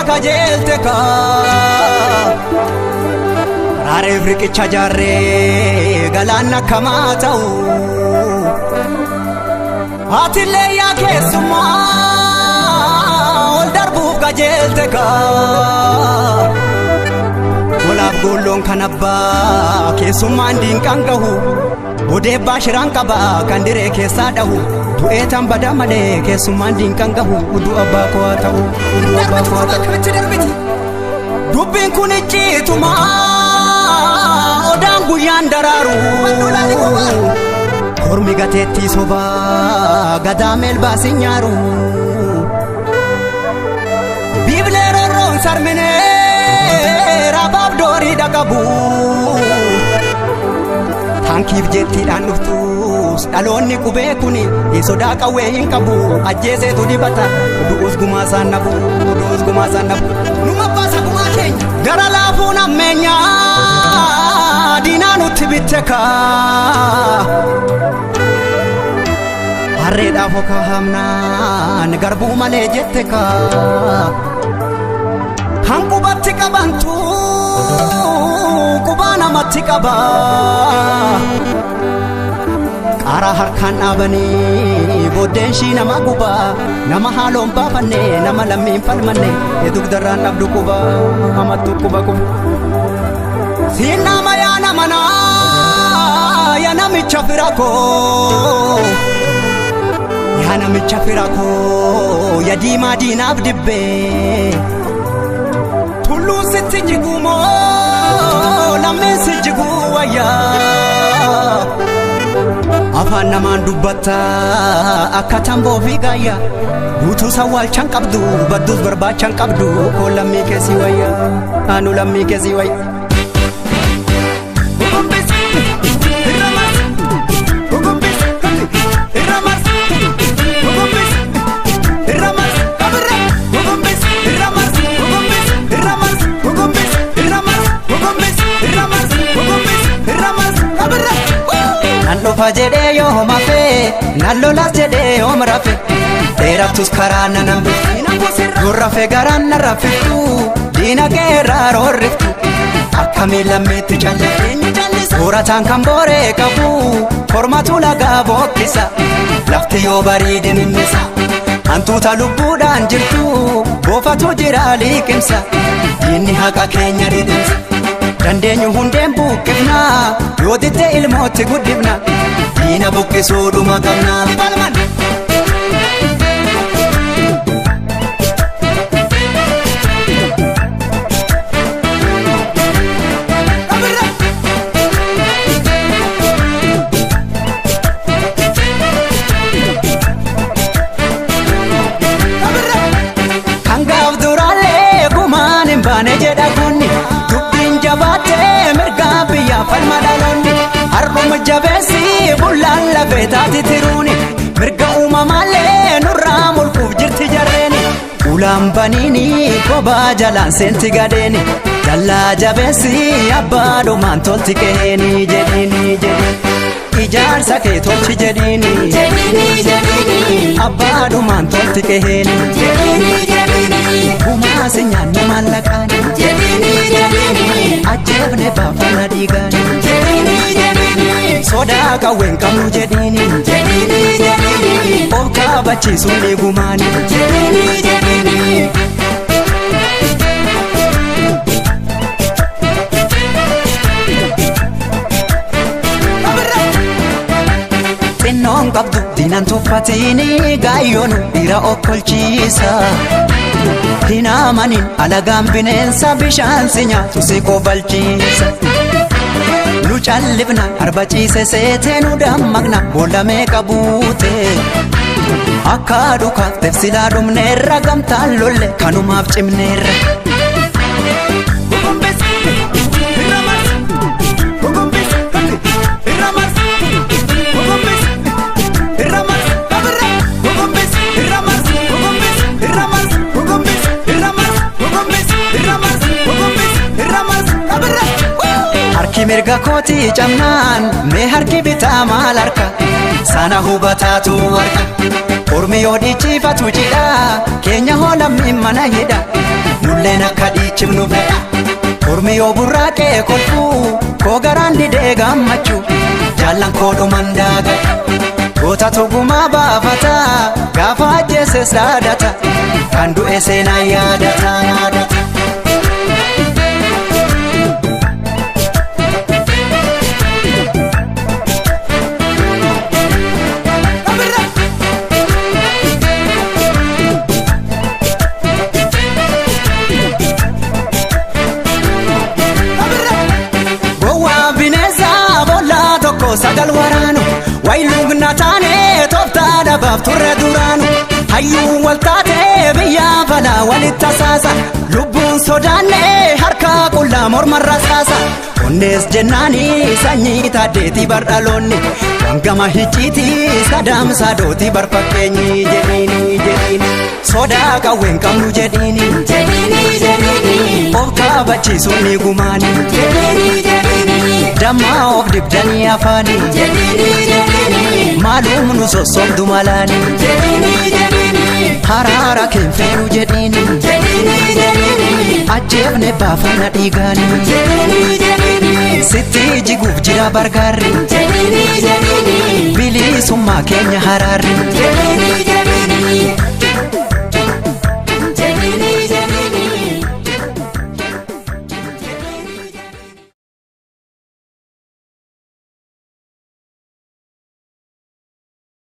kajeelte ka Rareef riqicha jaarree galaana kamaa ta'u Atillee yaa keessummaa ol darbuuf kajeelte ka Walaaf golloon kan abbaa keessummaan diinqaan gahu Bodee baashiraan qaba kan diree keessaa dhahu Du'ee tan bada malee keessummaan diinqaan gahu Udu abbaa koo haa ta'u Udu abbaa koo haa ta'u Dubbiin kun icciituma Odaan guyyaan daraaru Kormi gateettii sobaa gadaa meelbaasi nyaaru Biiblee rorroon sarminee Rabaaf doorii dhaqabu Hankiif jettiidhaan dhuftus dhaloonni qubee kuni sodaa qawwee hin qabu ajjeeseetu dibata du'us gumaasaan nafu du'us gumaasaan nafu numa baasa gumaa keenya gara laafuun ammeenyaa diinaa nutti bitte kaa harreedhaaf okaa hamnaan garbuu malee jette kaa kan qubatti qabantu qubaa namatti qaba Qaaraa harkaan dhaabanii booddeen shii nama guba nama haaloon baafanne nama lammiin falmanne dugdarraan dhabdu quba hamattu quba quba siin nama yaa namanaa yaa namicha fira koo yaa namicha fira koo yaa diimaa diinaaf dibbee tulluu sitti jigumoo lammeen si jiguu wayyaa Afaan namaan dubbatta akka tamboo fi gaayya Guutuu sawwaalchaan qabdu badduus barbaachaan qabdu Koo lammii keessi wayya anu lammii keessi wayya Nallofa jedhee yoo homa fee nallolas jedhee yoom rafe dheeraftus karaa nanan bifu gurra fee garaan na rafiftu diina geerraa roorriftu akkamii lammeetti calleessu soorataan kan booree qabu kormatu lagaa bookkisa lafti yoo bariidin innisa hantuuta lubbuudhaan jirtu boofatu jira liqimsa diinni haqa keenya didimsa Dandeenyu hundeen buqqifna yoo ditte ilmootti guddifna diina buqqisuu dhuma qabna Kan gaaf duraallee gumaan hin baane jedha kunni Jabaatee mirgaa biyyaa falma dhaloonni Har'uma jabeessi bullaan lafee taati tiruuni Mirga uumamaallee nurraa mulquuf jirti jarreeni Ulaan baniini kophaa jalaan seenti gadeeni Jallaa jabeessi abbaadhumaan tolti keeni jedhini Ijaarsa kee tolchi jedhini abbaadhumaan tolti keeni Kumaasi nyaanni maallaqaan Ajjeefne baafana dhiigaan Sodaa qawween qabnu jedhini Of kaabachiisuun eegumaani Xinnoon qabdu diinan tuffatini gaayyoonu dhiira okkolchiisa Hinaamanin alagaan bineensa bishaan si nyaatu si kofalchiisa Nu callifna arbaciise seetee nu dammaqna boolamee qabuute Akka dhukaaf tefsilaa dhumneerra gamtaan lolle kanumaaf cimneerra Harki mirga kooti camnaan mee harki bitaa maal harka sana hubataatu harka Ormi yoo dhiichifatu jidha keenya hoolamni mana hidha Nu nulleen akka dhiichifnu fedha. Ormi yoo burraaqee kolfuu koo garaan didee gammachuu jaallan koo dhuman daaga. Goota tugumaa baafata gaafa ajjeeses dhaadata kan du'e seenaa yaadata. Gowwaa bineensa boollaa tokko sagal waraanu wayluu nataanee tooftaa dhabaaf turre duraanu hayyuu waltaatee biyya falaa walitti asaasa lubbuun sodaannee harka qullaa morma rasaasa. Onnees jennaanii sanyii taaddeetii bardhaloonni wangama hicciitii sadaamsaa dootii barfakkeenyi jedhiini sodaa qawween qabnu jedhiini of kaabachiisuun ni gumaani dammaa of dibdanii afaani maalum nu sossobdu malaani haraara keenfeenu jedhiini ajjeefne baafana dhiigaani sitti jiguuf jira bargaarri bilisummaa keenya haraarri.